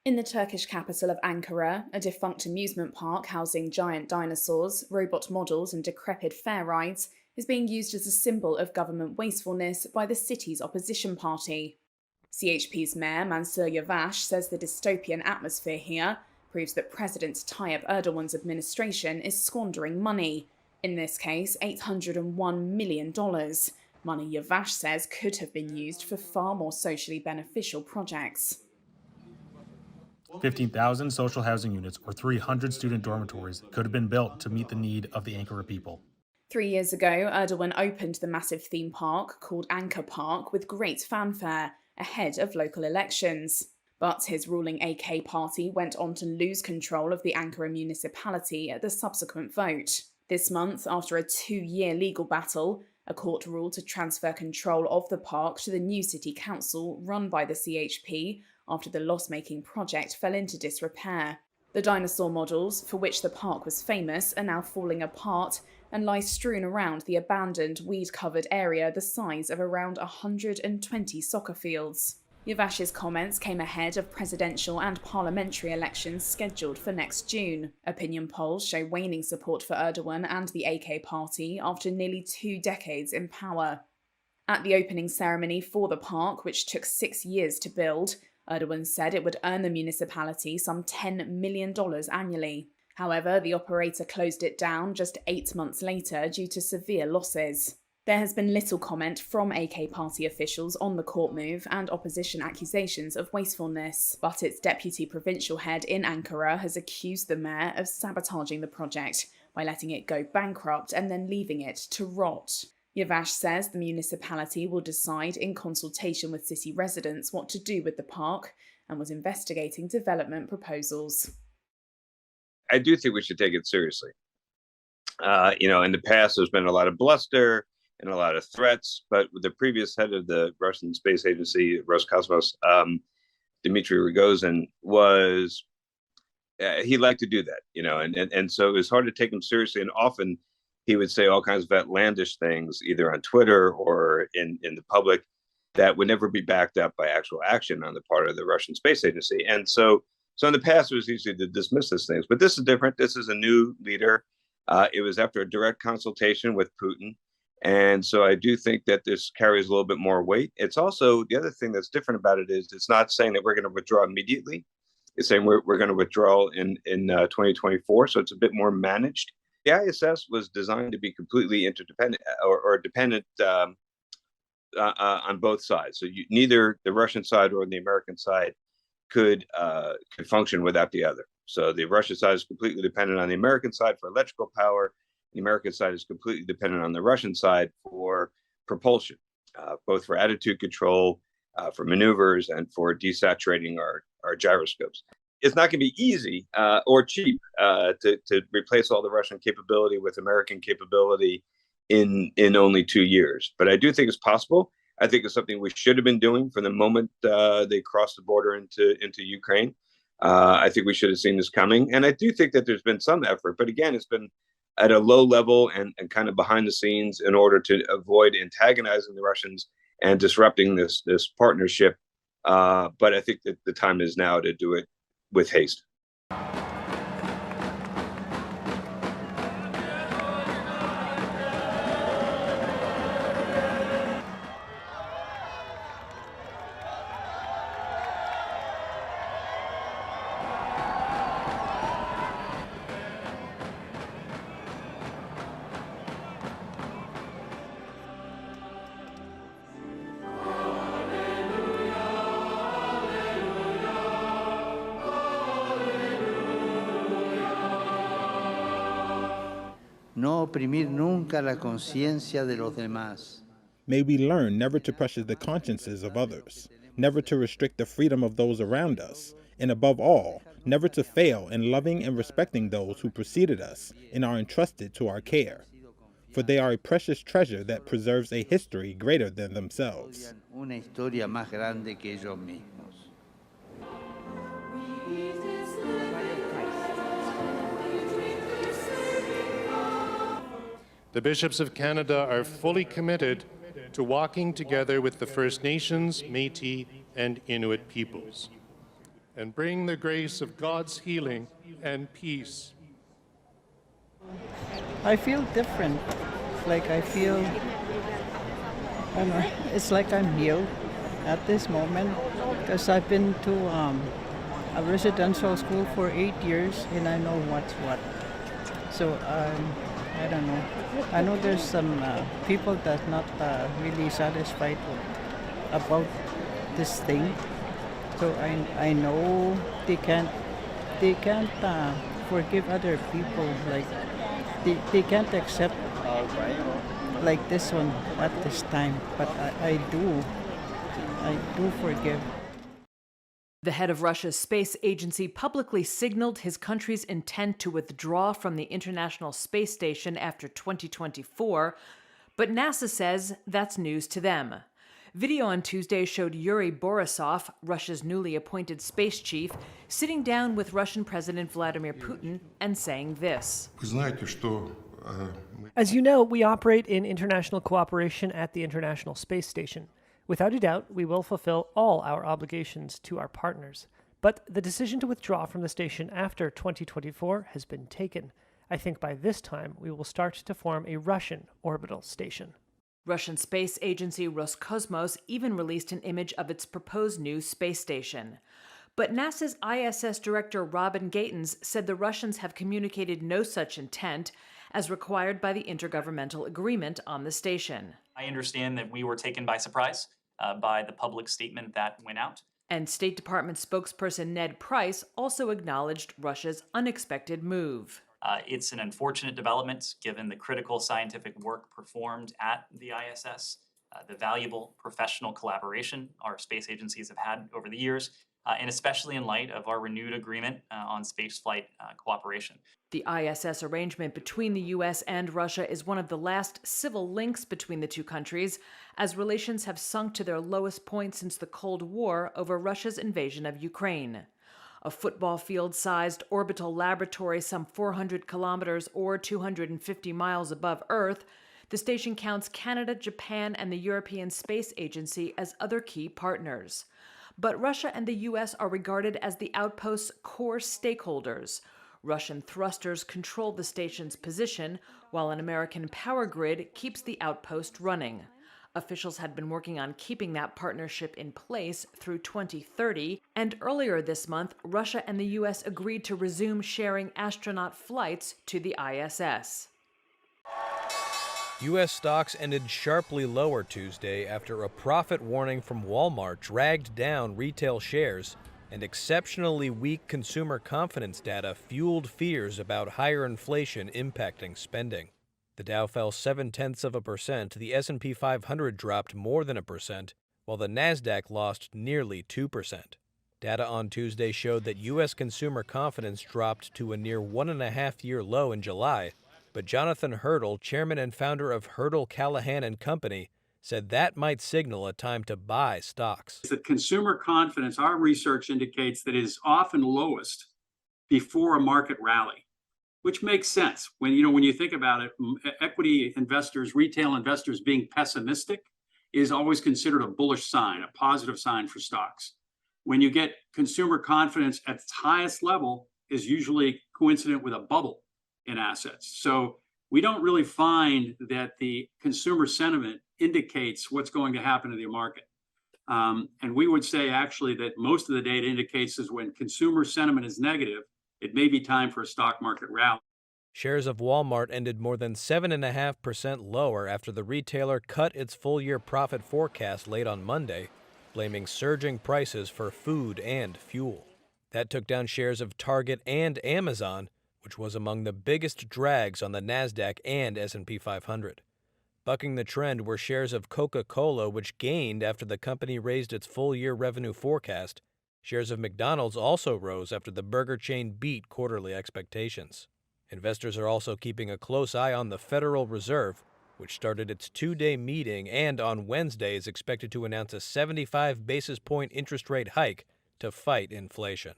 In the Turkish capital of Ankara, a defunct amusement park housing giant dinosaurs, robot models, and decrepit fair rides is being used as a symbol of government wastefulness by the city's opposition party. CHP's mayor Mansur Yavaş says the dystopian atmosphere here proves that President Tayyip Erdogan's administration is squandering money, in this case $801 million, money Yavaş says could have been used for far more socially beneficial projects. 15,000 social housing units or 300 student dormitories could have been built to meet the need of the Ankara people. 3 years ago, Erdogan opened the massive theme park called Anka Park with great fanfare ahead of local elections. But his ruling AK party went on to lose control of the Ankara municipality at the subsequent vote. This month, after a 2-year legal battle, a court ruled to transfer control of the park to the new city council run by the CHP after the loss-making project fell into disrepair. The dinosaur models, for which the park was famous, are now falling apart and lie strewn around the abandoned, weed-covered area the size of around 120 soccer fields. Yavaş's comments came ahead of presidential and parliamentary elections scheduled for next June. Opinion polls show waning support for Erdogan and the AK party after nearly 2 decades in power. At the opening ceremony for the park, which took 6 years to build, Erdogan said it would earn the municipality some $10 million annually. However, the operator closed it down just 8 months later due to severe losses. There has been little comment from AK party officials on the court move and opposition accusations of wastefulness, but its deputy provincial head in Ankara has accused the mayor of sabotaging the project by letting it go bankrupt and then leaving it to rot. Yavaş says the municipality will decide in consultation with city residents what to do with the park and was investigating development proposals. I do think we should take it seriously. In the past, there's been a lot of bluster and a lot of threats, but with the previous head of the Russian space agency, Roscosmos, Dmitry Rogozin, he liked to do that, and so it was hard to take him seriously, and often he would say all kinds of outlandish things, either on Twitter or in the public, that would never be backed up by actual action on the part of the Russian space agency. And so in the past, it was easy to dismiss these things. But this is different. This is a new leader. It was after a direct consultation with Putin. And so I do think that this carries a little bit more weight. It's also, the other thing that's different about it is it's not saying that we're going to withdraw immediately. It's saying we're going to withdraw in 2024. So it's a bit more managed. The ISS was designed to be completely interdependent or dependent on both sides. So neither the Russian side or the American side could function without the other. So the Russian side is completely dependent on the American side for electrical power. The American side is completely dependent on the Russian side for propulsion, both for attitude control, for maneuvers, and for desaturating our gyroscopes. It's not going to be easy or cheap to replace all the Russian capability with American capability in only 2 years. But I do think it's possible. I think it's something we should have been doing from the moment they crossed the border into Ukraine. I think we should have seen this coming. And I do think that there's been some effort. But again, it's been at a low level and kind of behind the scenes in order to avoid antagonizing the Russians and disrupting this partnership. But I think that the time is now to do it with haste. No oprimir nunca la conciencia de los demás. May we learn never to pressure the consciences of others, never to restrict the freedom of those around us, and above all, never to fail in loving and respecting those who preceded us and are entrusted to our care. For they are a precious treasure that preserves a history greater than themselves. Una historia más grande que ellos mismos. The bishops of Canada are fully committed to walking together with the First Nations, Métis, and Inuit peoples, and bring the grace of God's healing and peace. I feel different. Like I feel, I don't know, it's like I'm healed at this moment because I've been to a residential school for 8 years and I know what's what. So I don't know. I know there's some people that's not really satisfied about this thing. So I know they can't forgive other people. Like they can't accept like this one at this time. But I do forgive. The head of Russia's space agency publicly signaled his country's intent to withdraw from the International Space Station after 2024, but NASA says that's news to them. Video on Tuesday showed Yuri Borisov, Russia's newly appointed space chief, sitting down with Russian President Vladimir Putin and saying this. As you know, we operate in international cooperation at the International Space Station. Without a doubt, we will fulfill all our obligations to our partners. But the decision to withdraw from the station after 2024 has been taken. I think by this time, we will start to form a Russian orbital station. Russian space agency Roscosmos even released an image of its proposed new space station. But NASA's ISS director Robin Gatens said the Russians have communicated no such intent, as required by the Intergovernmental Agreement on the station. I understand that we were taken by surprise by the public statement that went out. And State Department spokesperson Ned Price also acknowledged Russia's unexpected move. It's an unfortunate development given the critical scientific work performed at the ISS, the valuable professional collaboration our space agencies have had over the years, and especially in light of our renewed agreement on spaceflight cooperation. The ISS arrangement between the U.S. and Russia is one of the last civil links between the two countries, as relations have sunk to their lowest point since the Cold War over Russia's invasion of Ukraine. A football field-sized orbital laboratory some 400 kilometers or 250 miles above Earth, the station counts Canada, Japan, and the European Space Agency as other key partners. But Russia and the U.S. are regarded as the outpost's core stakeholders. Russian thrusters control the station's position, while an American power grid keeps the outpost running. Officials had been working on keeping that partnership in place through 2030, and earlier this month, Russia and the U.S. agreed to resume sharing astronaut flights to the ISS. U.S. stocks ended sharply lower Tuesday after a profit warning from Walmart dragged down retail shares, and exceptionally weak consumer confidence data fueled fears about higher inflation impacting spending. The Dow fell 0.7%, the S&P 500 dropped more than 1%, while the Nasdaq lost nearly 2%. Data on Tuesday showed that U.S. consumer confidence dropped to a near 1.5-year low in July, but Jonathan Hurdle, chairman and founder of Hurdle, Callahan & Company, said that might signal a time to buy stocks. The consumer confidence, our research indicates that it is often lowest before a market rally, which makes sense. When you think about it, equity investors, retail investors being pessimistic is always considered a bullish sign, a positive sign for stocks. When you get consumer confidence at its highest level is usually coincident with a bubble in assets. So we don't really find that the consumer sentiment indicates what's going to happen to the market. And we would say actually that most of the data indicates is when consumer sentiment is negative, it may be time for a stock market rally. Shares of Walmart ended more than 7.5% lower after the retailer cut its full-year profit forecast late on Monday, blaming surging prices for food and fuel. That took down shares of Target and Amazon, which was among the biggest drags on the Nasdaq and S&P 500. Bucking the trend were shares of Coca-Cola, which gained after the company raised its full-year revenue forecast. Shares of McDonald's also rose after the burger chain beat quarterly expectations. Investors are also keeping a close eye on the Federal Reserve, which started its 2-day meeting and on Wednesday is expected to announce a 75 basis point interest rate hike to fight inflation.